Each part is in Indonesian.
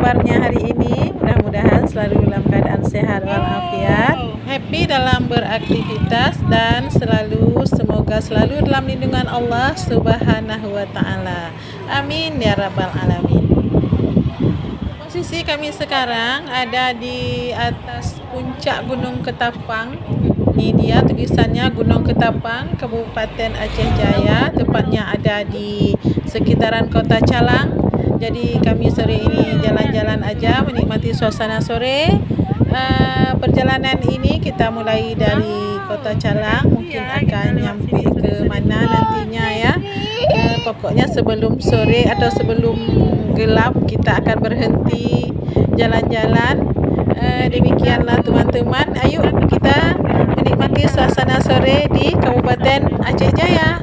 kabarnya hari ini? Mudah-mudahan selalu dalam keadaan sehat walafiat, happy dalam beraktivitas, dan semoga selalu dalam lindungan Allah Subhanahu wa taala. Amin ya rabbal alamin. Posisi kami sekarang ada di atas puncak Gunung Ketapang. Ini dia tulisannya Gunung Ketapang, Kabupaten Aceh Jaya, tepatnya ada di sekitaran Kota Calang. Jadi kami sore ini jalan-jalan aja, menikmati suasana sore. Perjalanan ini kita mulai dari Kota Calang, mungkin akan nyampe ke mana nantinya ya. Pokoknya sebelum sore atau sebelum gelap kita akan berhenti jalan-jalan. Demikianlah teman-teman, ayo kita menikmati suasana sore di Kabupaten Aceh Jaya.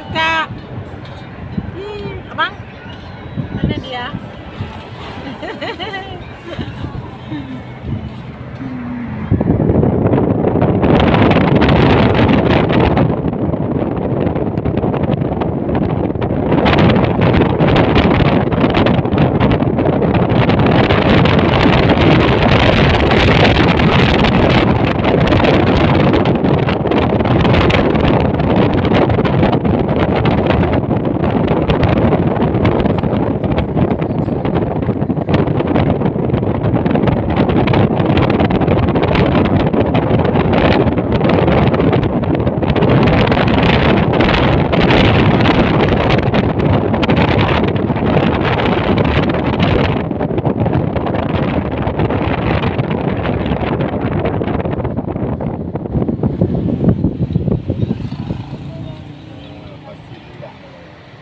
Kak, abang, mana dia?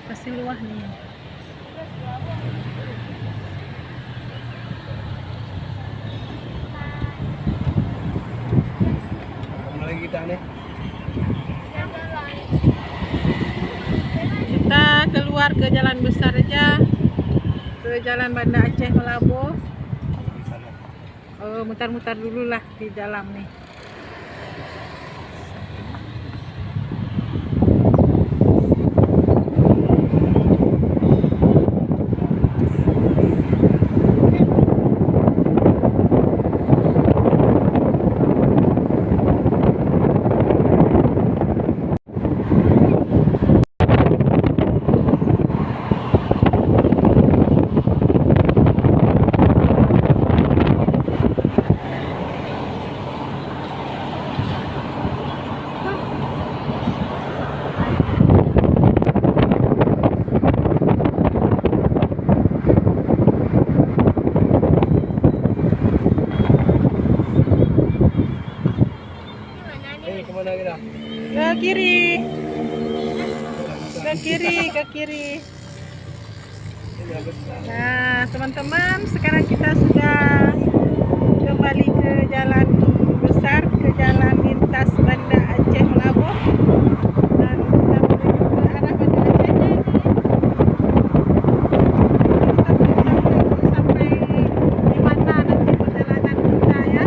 Kasih luah nih. Mulai kita nih. Kita keluar ke jalan besar aja, ke jalan Banda Aceh Malabo. Mutar-mutar dulu lah di dalam nih. Kemana kita? Ke kiri, ke kiri, ke kiri. Nah, teman-teman, sekarang kita sudah kembali ke jalan besar, ke jalan lintas Banda Aceh Malabo, dan kita menuju ke arah Banda Aceh ini. Kita belum tahu sampai di mana nanti perjalanan kita ya.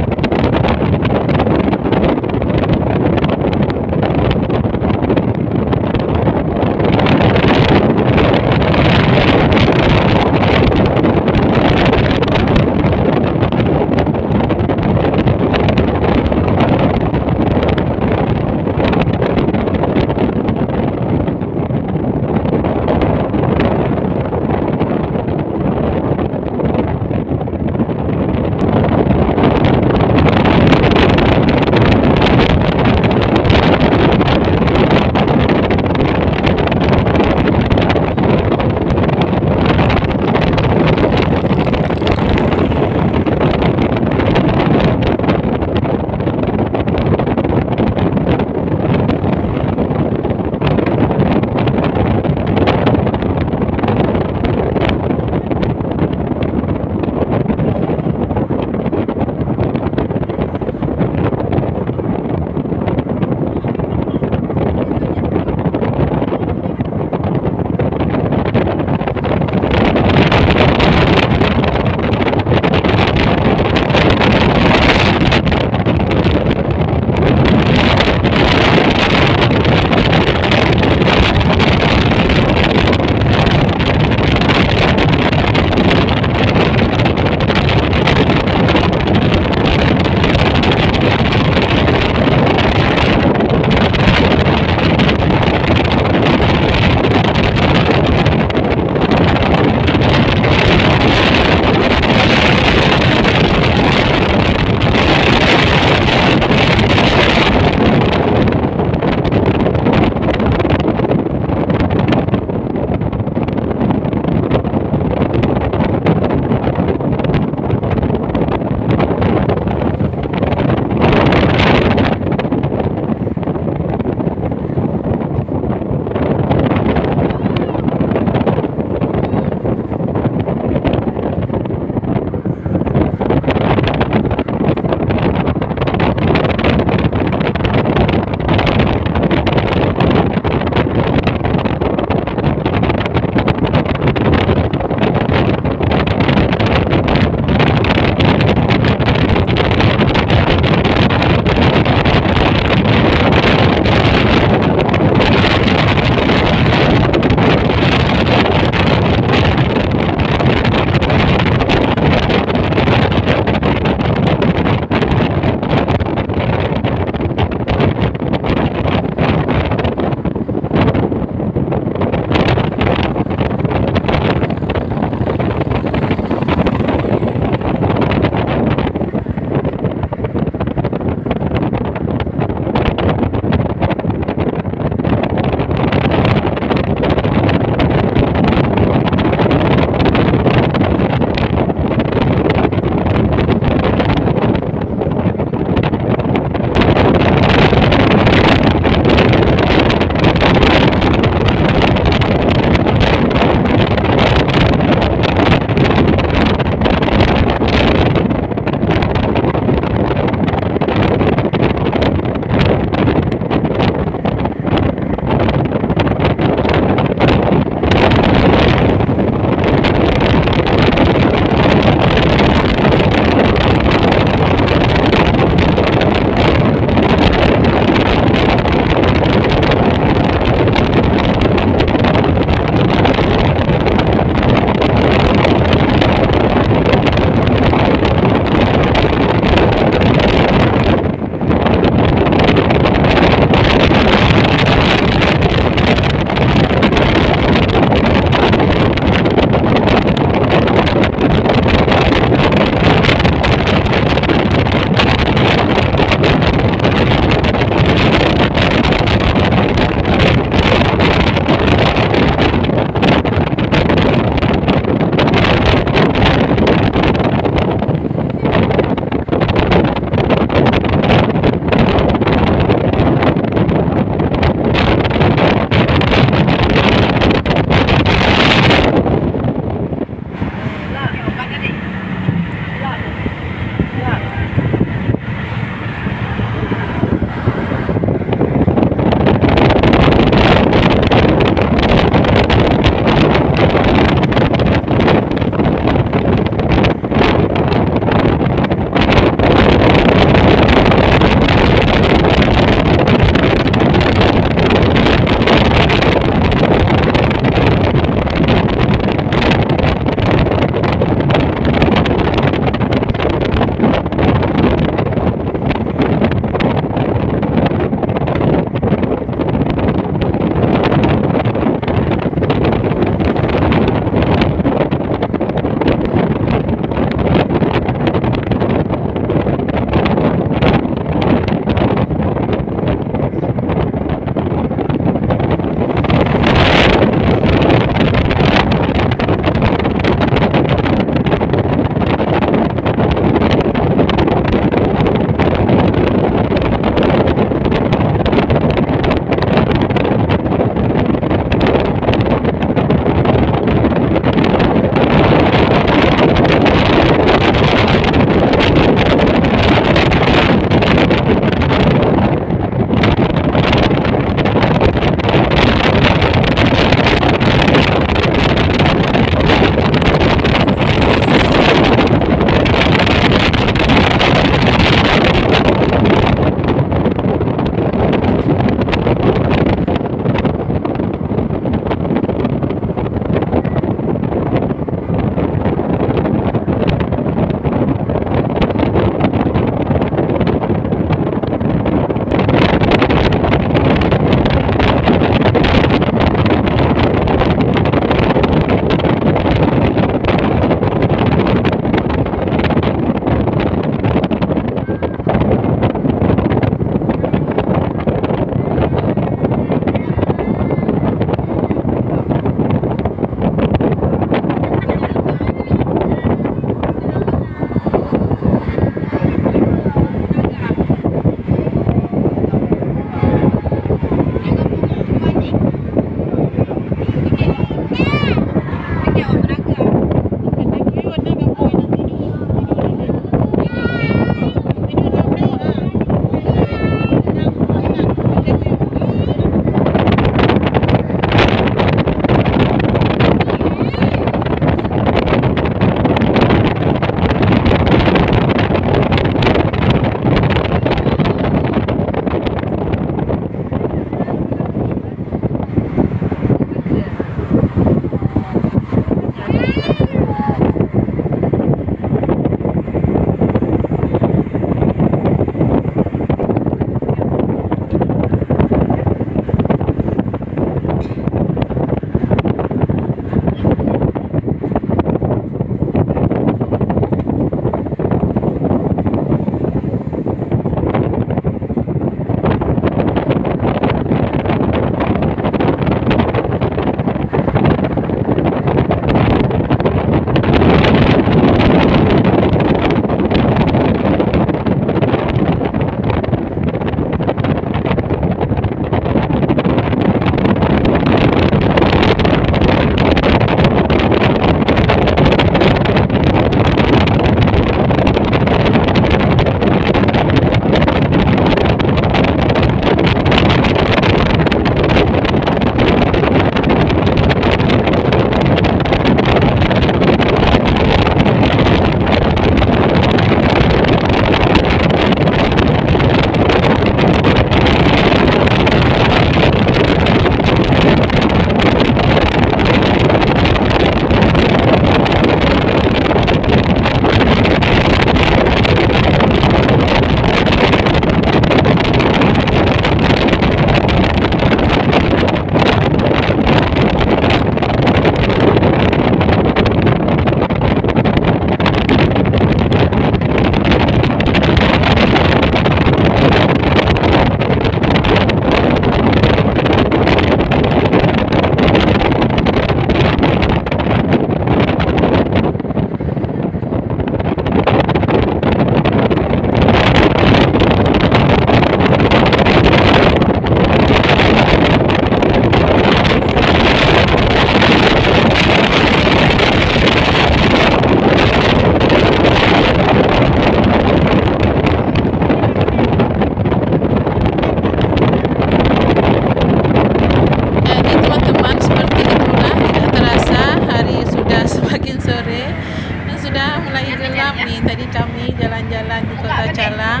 sudah mulai gelap nih. Tadi kami jalan-jalan di Kota Calang.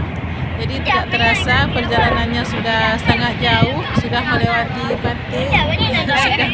Jadi tidak terasa perjalanannya sudah sangat jauh, sudah melewati Batik, sudah